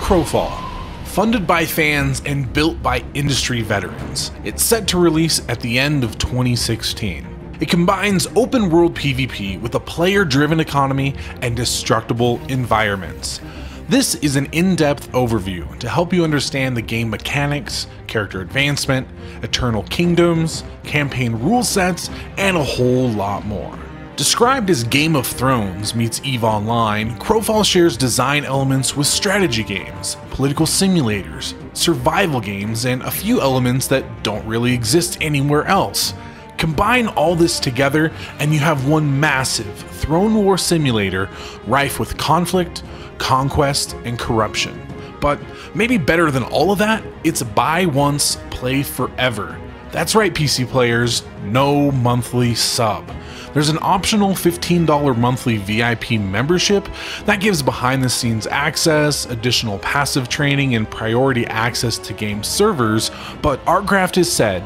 Crowfall. Funded by fans and built by industry veterans, it's set to release at the end of 2016. It combines open world PvP with a player-driven economy and destructible environments. This is an in-depth overview to help you understand the game mechanics, character advancement, eternal kingdoms, campaign rule sets, and a whole lot more. Described as Game of Thrones meets EVE Online, Crowfall shares design elements with strategy games, political simulators, survival games, and a few elements that don't really exist anywhere else. Combine all this together and you have one massive throne war simulator rife with conflict, conquest, and corruption. But maybe better than all of that, it's buy once, play forever. That's right, PC players, no monthly sub. There's an optional $15 monthly VIP membership that gives behind the scenes access, additional passive training, and priority access to game servers, but ArtCraft has said,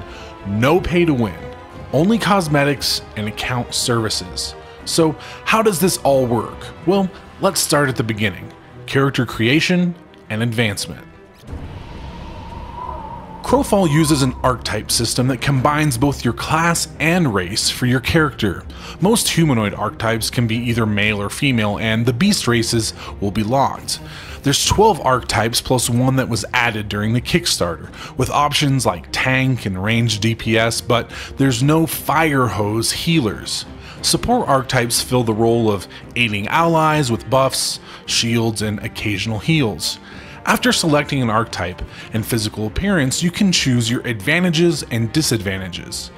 no pay to win, only cosmetics and account services. So how does this all work? Well, let's start at the beginning, character creation and advancement. Crowfall uses an archetype system that combines both your class and race for your character. Most humanoid archetypes can be either male or female, and the beast races will be locked. There's 12 archetypes plus one that was added during the Kickstarter, with options like tank and ranged DPS, but there's no fire hose healers. Support archetypes fill the role of aiding allies with buffs, shields, and occasional heals. After selecting an archetype and physical appearance, you can choose your advantages and disadvantages.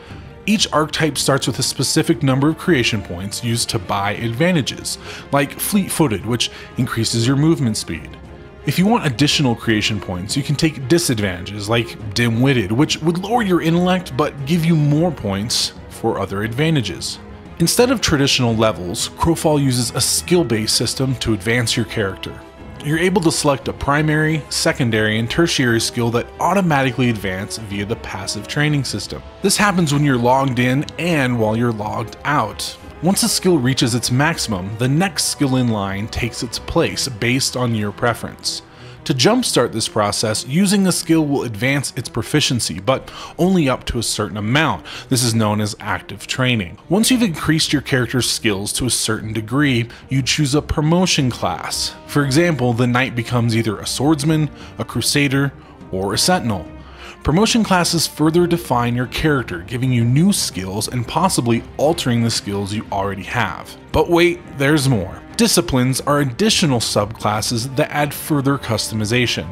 Each archetype starts with a specific number of creation points used to buy advantages, like fleet-footed, which increases your movement speed. If you want additional creation points, you can take disadvantages, like dim-witted, which would lower your intellect but give you more points for other advantages. Instead of traditional levels, Crowfall uses a skill-based system to advance your character. You're able to select a primary, secondary, and tertiary skill that automatically advance via the passive training system. This happens when you're logged in and while you're logged out. Once a skill reaches its maximum, the next skill in line takes its place based on your preference. To jumpstart this process, using a skill will advance its proficiency, but only up to a certain amount. This is known as active training. Once you've increased your character's skills to a certain degree, you choose a promotion class. For example, the knight becomes either a swordsman, a crusader, or a sentinel. Promotion classes further define your character, giving you new skills and possibly altering the skills you already have. But wait, there's more. Disciplines are additional subclasses that add further customization.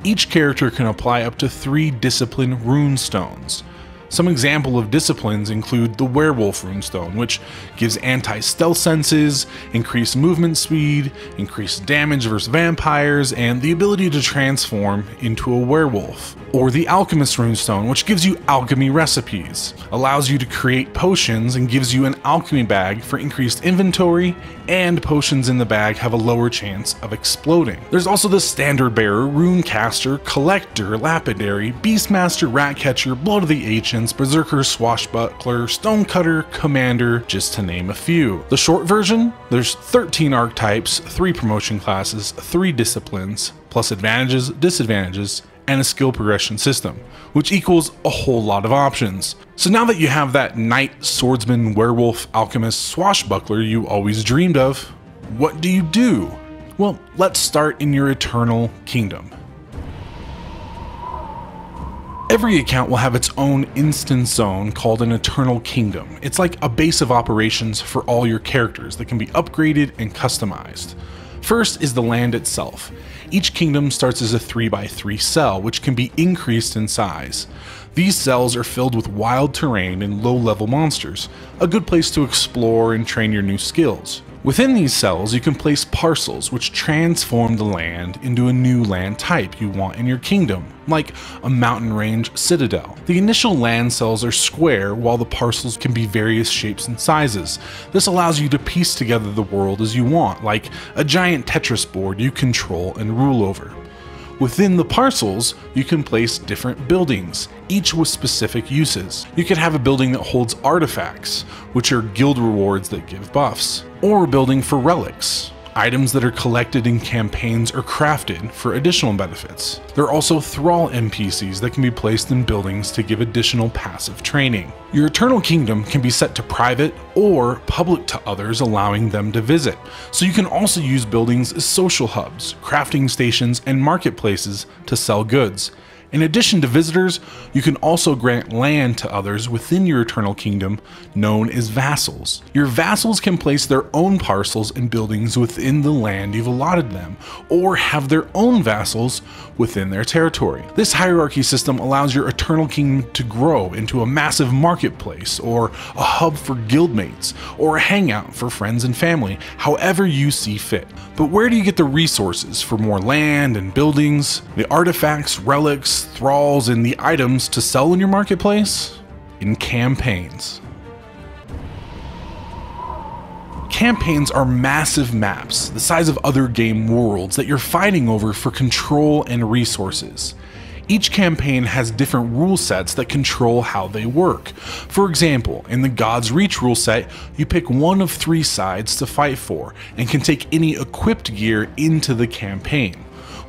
Each character can apply up to 3 discipline runestones. Some example of disciplines include the Werewolf runestone, which gives anti-stealth senses, increased movement speed, increased damage versus vampires, and the ability to transform into a werewolf. Or the Alchemist runestone, which gives you alchemy recipes, allows you to create potions, and gives you an alchemy bag for increased inventory, and potions in the bag have a lower chance of exploding. There's also the Standard Bearer, Runecaster, Collector, Lapidary, Beastmaster, Ratcatcher, Blood of the Ancients, Berserker, Swashbuckler, Stonecutter, Commander, just to name a few. The short version? There's 13 archetypes, 3 promotion classes, 3 disciplines, plus advantages, disadvantages, and a skill progression system, which equals a whole lot of options. So now that you have that knight, swordsman, werewolf, alchemist, swashbuckler you always dreamed of, what do you do? Well, let's start in your eternal kingdom. Every account will have its own instance zone called an eternal kingdom. It's like a base of operations for all your characters that can be upgraded and customized. First is the land itself. Each kingdom starts as a 3x3 cell, which can be increased in size. These cells are filled with wild terrain and low-level monsters, a good place to explore and train your new skills. Within these cells, you can place parcels which transform the land into a new land type you want in your kingdom, like a mountain range citadel. The initial land cells are square, while the parcels can be various shapes and sizes. This allows you to piece together the world as you want, like a giant Tetris board you control and rule over. Within the parcels, you can place different buildings, each with specific uses. You could have a building that holds artifacts, which are guild rewards that give buffs, or a building for relics, Items that are collected in campaigns are crafted for additional benefits. There are also thrall NPCs that can be placed in buildings to give additional passive training. Your Eternal Kingdom can be set to private or public to others, allowing them to visit. So you can also use buildings as social hubs, crafting stations, and marketplaces to sell goods. In addition to visitors, you can also grant land to others within your Eternal Kingdom, known as vassals. Your vassals can place their own parcels and buildings within the land you've allotted them, or have their own vassals within their territory. This hierarchy system allows your Eternal Kingdom to grow into a massive marketplace, or a hub for guildmates, or a hangout for friends and family, however you see fit. But where do you get the resources for more land and buildings, the artifacts, relics, thralls, and the items to sell in your marketplace? In campaigns. Campaigns are massive maps, the size of other game worlds, that you're fighting over for control and resources. Each campaign has different rule sets that control how they work. For example, in the God's Reach rule set, you pick one of 3 sides to fight for, and can take any equipped gear into the campaign.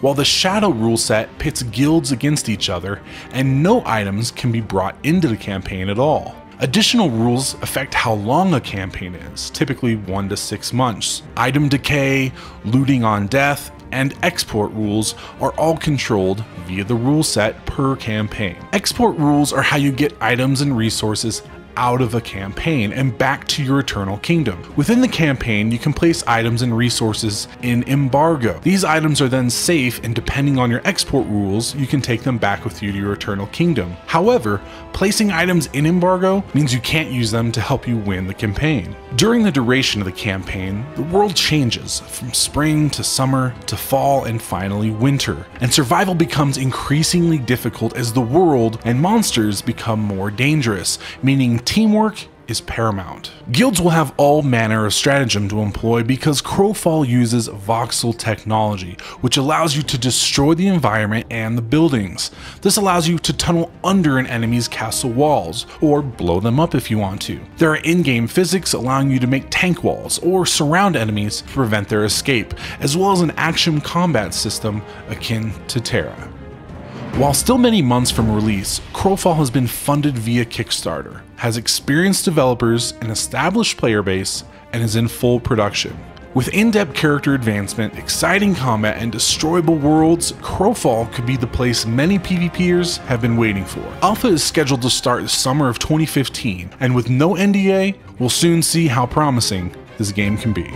While the Shadow rule set pits guilds against each other, and no items can be brought into the campaign at all. Additional rules affect how long a campaign is, typically 1 to 6 months. Item decay, looting on death, and export rules are all controlled via the rule set per campaign. Export rules are how you get items and resources out of a campaign and back to your Eternal Kingdom. Within the campaign, you can place items and resources in embargo. These items are then safe, and depending on your export rules, you can take them back with you to your Eternal Kingdom. However, placing items in embargo means you can't use them to help you win the campaign. During the duration of the campaign, the world changes from spring to summer to fall and finally winter, and survival becomes increasingly difficult as the world and monsters become more dangerous, meaning teamwork is paramount. Guilds will have all manner of stratagem to employ because Crowfall uses voxel technology, which allows you to destroy the environment and the buildings. This allows you to tunnel under an enemy's castle walls, or blow them up if you want to. There are in-game physics allowing you to make tank walls or surround enemies to prevent their escape, as well as an action combat system akin to Terra. While still many months from release, Crowfall has been funded via Kickstarter, has experienced developers, an established player base, and is in full production. With in-depth character advancement, exciting combat, and destroyable worlds, Crowfall could be the place many PvPers have been waiting for. Alpha is scheduled to start the summer of 2015, and with no NDA, we'll soon see how promising this game can be.